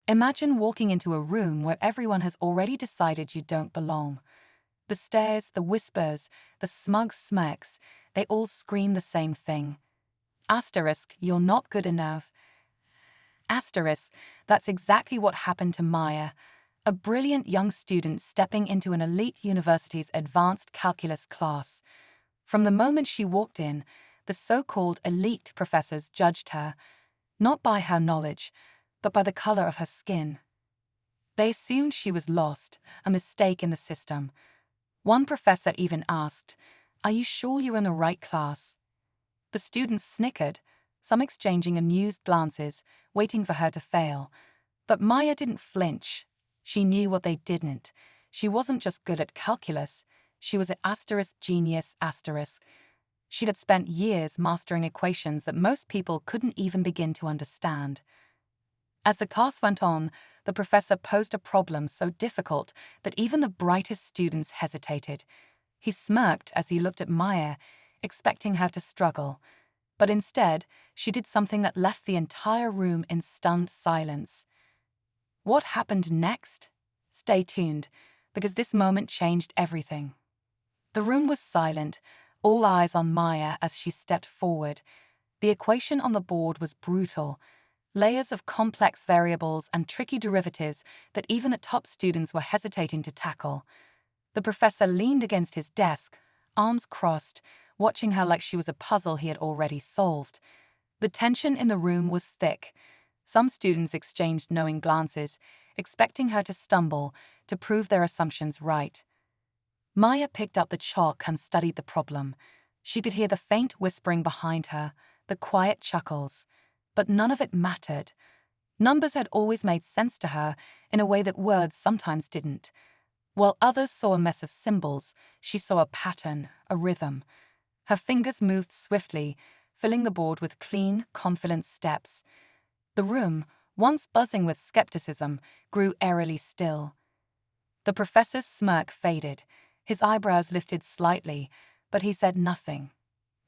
Imagine walking into a room where everyone has already decided you don't belong. The stares, the whispers, the smug smirks, they all scream the same thing. Asterisk, you're not good enough. Asterisk, that's exactly what happened to Maya, a brilliant young student stepping into an elite university's advanced calculus class. From the moment she walked in, the so-called elite professors judged her, not by her knowledge, but by the color of her skin. They assumed she was lost, a mistake in the system. One professor even asked, "Are you sure you're in the right class?" The students snickered, some exchanging amused glances, waiting for her to fail. But Maya didn't flinch. She knew what they didn't. She wasn't just good at calculus, she was an asterisk genius asterisk. She had spent years mastering equations that most people couldn't even begin to understand. As the class went on, the professor posed a problem so difficult that even the brightest students hesitated. He smirked as he looked at Maya, expecting her to struggle. But instead, she did something that left the entire room in stunned silence. What happened next? Stay tuned, because this moment changed everything. The room was silent, all eyes on Maya as she stepped forward. The equation on the board was brutal. Layers of complex variables and tricky derivatives that even the top students were hesitating to tackle. The professor leaned against his desk, arms crossed, watching her like she was a puzzle he had already solved. The tension in the room was thick. Some students exchanged knowing glances, expecting her to stumble, to prove their assumptions right. Maya picked up the chalk and studied the problem. She could hear the faint whispering behind her, the quiet chuckles. But none of it mattered. Numbers had always made sense to her in a way that words sometimes didn't. While others saw a mess of symbols, she saw a pattern, a rhythm. Her fingers moved swiftly, filling the board with clean, confident steps. The room, once buzzing with skepticism, grew eerily still. The professor's smirk faded. His eyebrows lifted slightly, but he said nothing.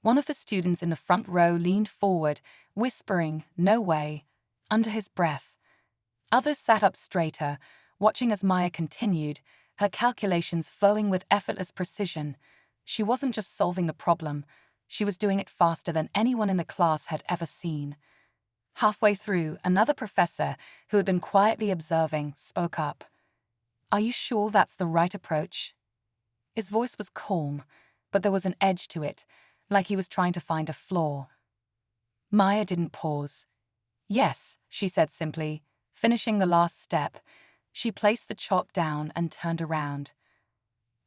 One of the students in the front row leaned forward, whispering, "No way," under his breath. Others sat up straighter, watching as Maya continued, her calculations flowing with effortless precision. She wasn't just solving the problem, she was doing it faster than anyone in the class had ever seen. Halfway through, another professor, who had been quietly observing, spoke up. "Are you sure that's the right approach?" His voice was calm, but there was an edge to it, like he was trying to find a flaw. Maya didn't pause. "Yes," she said simply, finishing the last step. She placed the chalk down and turned around.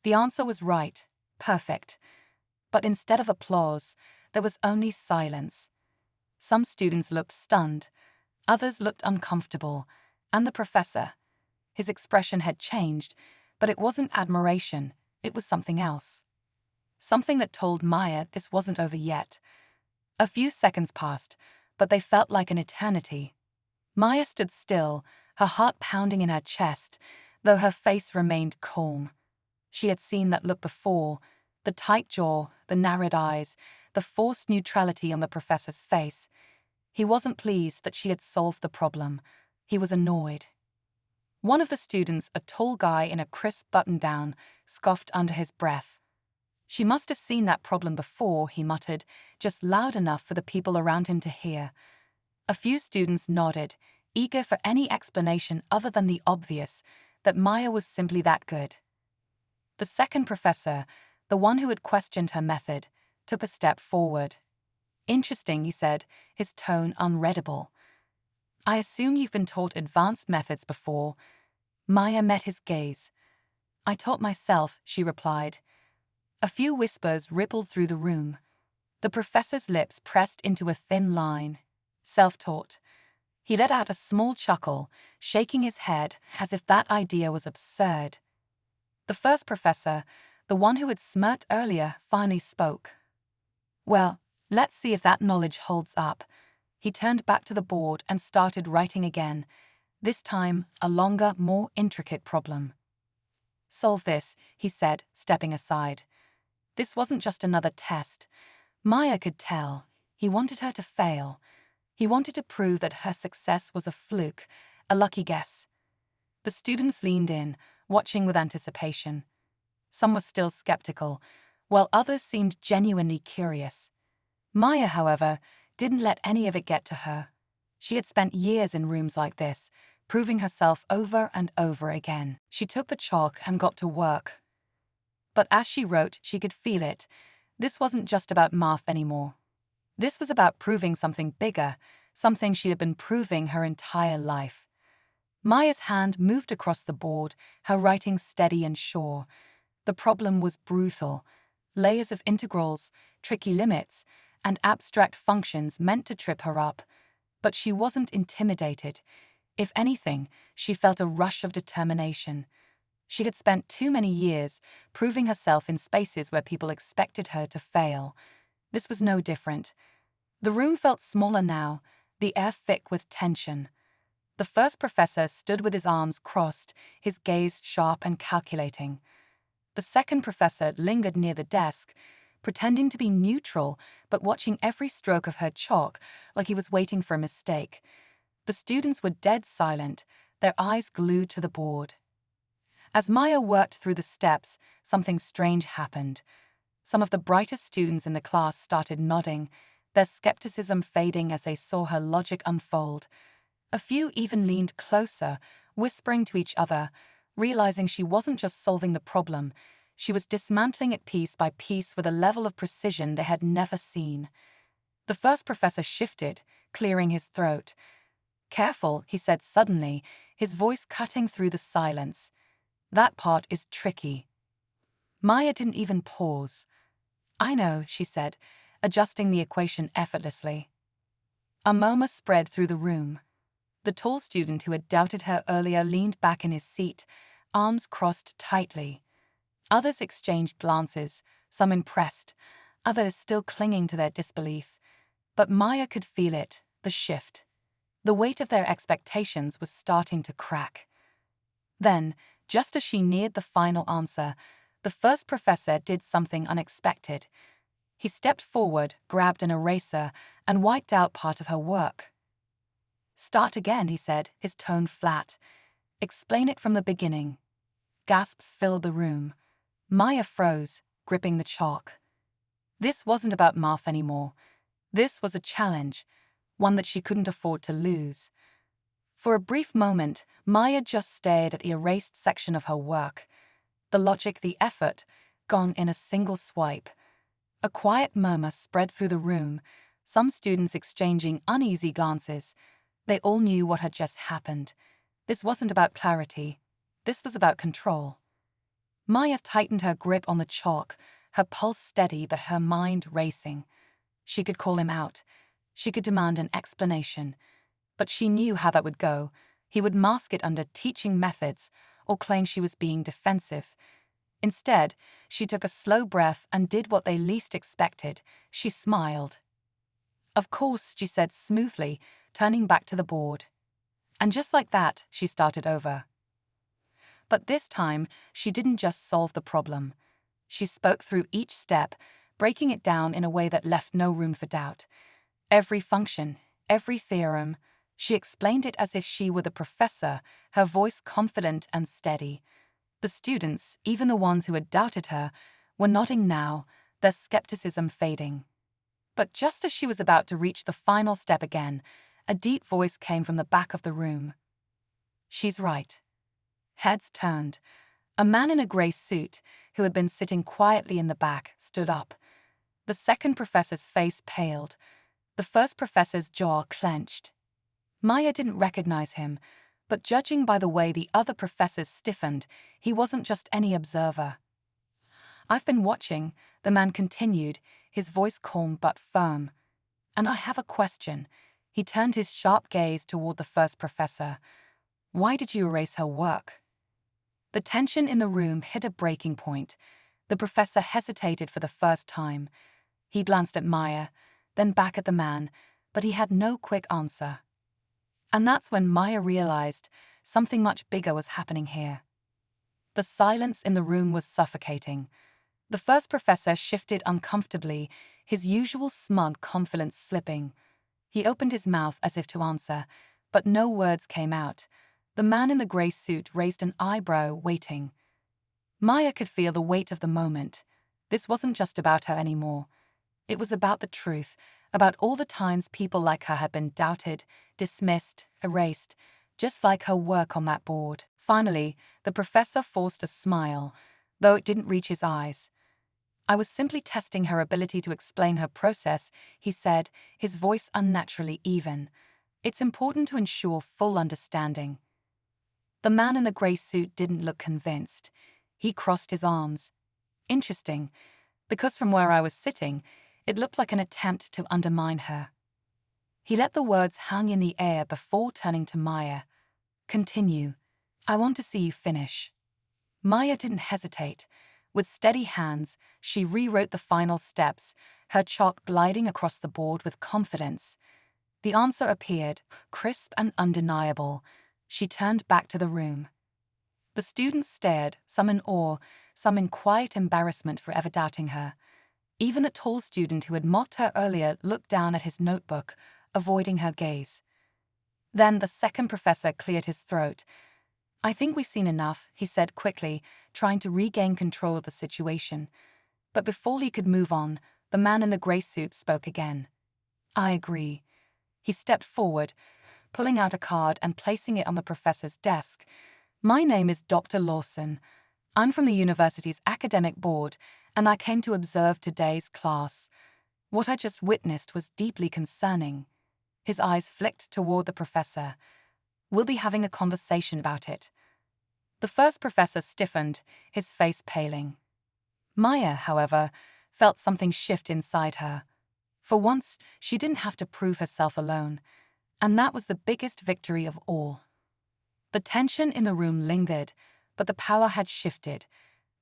The answer was right, perfect. But instead of applause, there was only silence. Some students looked stunned, others looked uncomfortable, and the professor. His expression had changed, but it wasn't admiration, it was something else. Something that told Maya this wasn't over yet. A few seconds passed, but they felt like an eternity. Maya stood still, her heart pounding in her chest, though her face remained calm. She had seen that look before, the tight jaw, the narrowed eyes, the forced neutrality on the professor's face. He wasn't pleased that she had solved the problem. He was annoyed. One of the students, a tall guy in a crisp button-down, scoffed under his breath. "She must have seen that problem before," he muttered, just loud enough for the people around him to hear. A few students nodded, eager for any explanation other than the obvious, that Maya was simply that good. The second professor, the one who had questioned her method, took a step forward. "Interesting," he said, his tone unreadable. "I assume you've been taught advanced methods before." Maya met his gaze. "I taught myself," she replied. A few whispers rippled through the room. The professor's lips pressed into a thin line. Self-taught. He let out a small chuckle, shaking his head as if that idea was absurd. The first professor, the one who had smirked earlier, finally spoke. "Well, let's see if that knowledge holds up." He turned back to the board and started writing again, this time a longer, more intricate problem. "Solve this," he said, stepping aside. This wasn't just another test. Maya could tell. He wanted her to fail. He wanted to prove that her success was a fluke, A lucky guess. The students leaned in, watching with anticipation. Some were still skeptical, while others seemed genuinely curious. Maya, however, didn't let any of it get to her. She had spent years in rooms like this, proving herself over and over again. She took the chalk and got to work. But as she wrote, she could feel it. This wasn't just about math anymore. This was about proving something bigger, something she had been proving her entire life. Maya's hand moved across the board, her writing steady and sure. The problem was brutal. Layers of integrals, tricky limits, and abstract functions meant to trip her up. But she wasn't intimidated. If anything, she felt a rush of determination. She had spent too many years proving herself in spaces where people expected her to fail. This was no different. The room felt smaller now, the air thick with tension. The first professor stood with his arms crossed, his gaze sharp and calculating. The second professor lingered near the desk, pretending to be neutral but watching every stroke of her chalk like he was waiting for a mistake. The students were dead silent, their eyes glued to the board. As Maya worked through the steps, something strange happened. Some of the brightest students in the class started nodding, their skepticism fading as they saw her logic unfold. A few even leaned closer, whispering to each other, realizing she wasn't just solving the problem, she was dismantling it piece by piece with a level of precision they had never seen. The first professor shifted, clearing his throat. "Careful," he said suddenly, his voice cutting through the silence. "That part is tricky." Maya didn't even pause. "I know," she said, adjusting the equation effortlessly. A murmur spread through the room. The tall student who had doubted her earlier leaned back in his seat, arms crossed tightly. Others exchanged glances, some impressed, others still clinging to their disbelief. But Maya could feel it, the shift. The weight of their expectations was starting to crack. Then, just as she neared the final answer, the first professor did something unexpected. He stepped forward, grabbed an eraser, and wiped out part of her work. "Start again," he said, his tone flat. "Explain it from the beginning." Gasps filled the room. Maya froze, gripping the chalk. This wasn't about math anymore. This was a challenge, one that she couldn't afford to lose. For a brief moment, Maya just stared at the erased section of her work. The logic, the effort, gone in a single swipe. A quiet murmur spread through the room, some students exchanging uneasy glances. They all knew what had just happened. This wasn't about clarity. This was about control. Maya tightened her grip on the chalk, her pulse steady but her mind racing. She could call him out. She could demand an explanation. But she knew how that would go. He would mask it under teaching methods or claim she was being defensive. Instead, she took a slow breath and did what they least expected. She smiled. "Of course," she said smoothly, turning back to the board. And just like that, she started over. But this time, she didn't just solve the problem. She spoke through each step, breaking it down in a way that left no room for doubt. Every function, every theorem, she explained it as if she were the professor, her voice confident and steady. The students, even the ones who had doubted her, were nodding now, their skepticism fading. But just as she was about to reach the final step again, a deep voice came from the back of the room. "She's right." Heads turned. A man in a grey suit, who had been sitting quietly in the back, stood up. The second professor's face paled. The first professor's jaw clenched. Maya didn't recognize him, but judging by the way the other professors stiffened, he wasn't just any observer. "I've been watching," the man continued, his voice calm but firm. "And I have a question." He turned his sharp gaze toward the first professor. "Why did you erase her work?" The tension in the room hit a breaking point. The professor hesitated for the first time. He glanced at Maya, then back at the man, but he had no quick answer. And that's when Maya realized something much bigger was happening here. The silence in the room was suffocating. The first professor shifted uncomfortably, his usual smug confidence slipping. He opened his mouth as if to answer, but no words came out. The man in the grey suit raised an eyebrow, waiting. Maya could feel the weight of the moment. This wasn't just about her anymore. It was about the truth, about all the times people like her had been doubted, dismissed, erased, just like her work on that board. Finally, the professor forced a smile, though it didn't reach his eyes. "I was simply testing her ability to explain her process," he said, his voice unnaturally even. "It's important to ensure full understanding." The man in the grey suit didn't look convinced. He crossed his arms. Interesting, because from where I was sitting, it looked like an attempt to undermine her. He let the words hang in the air before turning to Maya. "Continue. I want to see you finish." Maya didn't hesitate. With steady hands, she rewrote the final steps, her chalk gliding across the board with confidence. The answer appeared, crisp and undeniable. She turned back to the room. The students stared, some in awe, some in quiet embarrassment for ever doubting her. Even the tall student who had mocked her earlier looked down at his notebook, avoiding her gaze. Then the second professor cleared his throat. "I think we've seen enough," he said quickly, trying to regain control of the situation. But before he could move on, the man in the grey suit spoke again. "I agree." He stepped forward, pulling out a card and placing it on the professor's desk. "My name is Dr. Lawson. I'm from the university's academic board, and I came to observe today's class. What I just witnessed was deeply concerning." His eyes flicked toward the professor. "We'll be having a conversation about it." The first professor stiffened, his face paling. Maya, however, felt something shift inside her. For once, she didn't have to prove herself alone, and that was the biggest victory of all. The tension in the room lingered, but the power had shifted.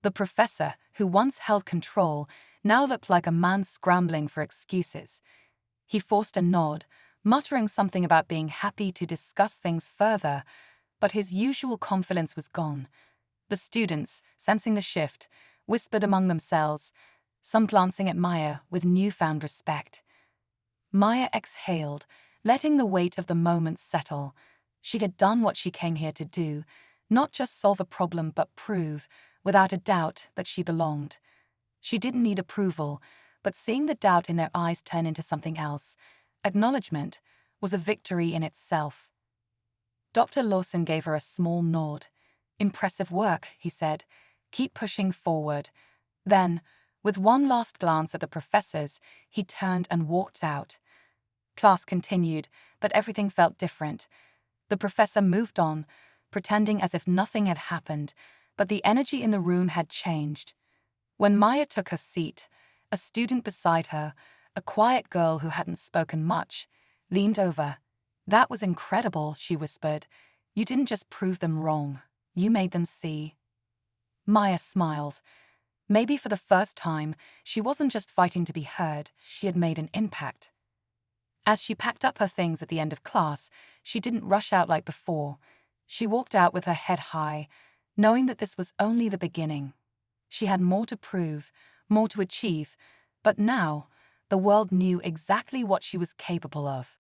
The professor, who once held control, now looked like a man scrambling for excuses. He forced a nod, muttering something about being happy to discuss things further, but his usual confidence was gone. The students, sensing the shift, whispered among themselves, some glancing at Maya with newfound respect. Maya exhaled, letting the weight of the moment settle. She had done what she came here to do, not just solve a problem but prove, without a doubt, that she belonged. She didn't need approval, but seeing the doubt in their eyes turn into something else, acknowledgement, was a victory in itself. Dr. Lawson gave her a small nod. "Impressive work," he said. "Keep pushing forward." Then, with one last glance at the professors, he turned and walked out. Class continued, but everything felt different. The professor moved on, pretending as if nothing had happened, but the energy in the room had changed. When Maya took her seat, a student beside her, a quiet girl who hadn't spoken much, leaned over. "That was incredible," she whispered. "You didn't just prove them wrong. You made them see." Maya smiled. Maybe for the first time, she wasn't just fighting to be heard, she had made an impact. As she packed up her things at the end of class, she didn't rush out like before. She walked out with her head high, knowing that this was only the beginning. She had more to prove, more to achieve, but now, the world knew exactly what she was capable of.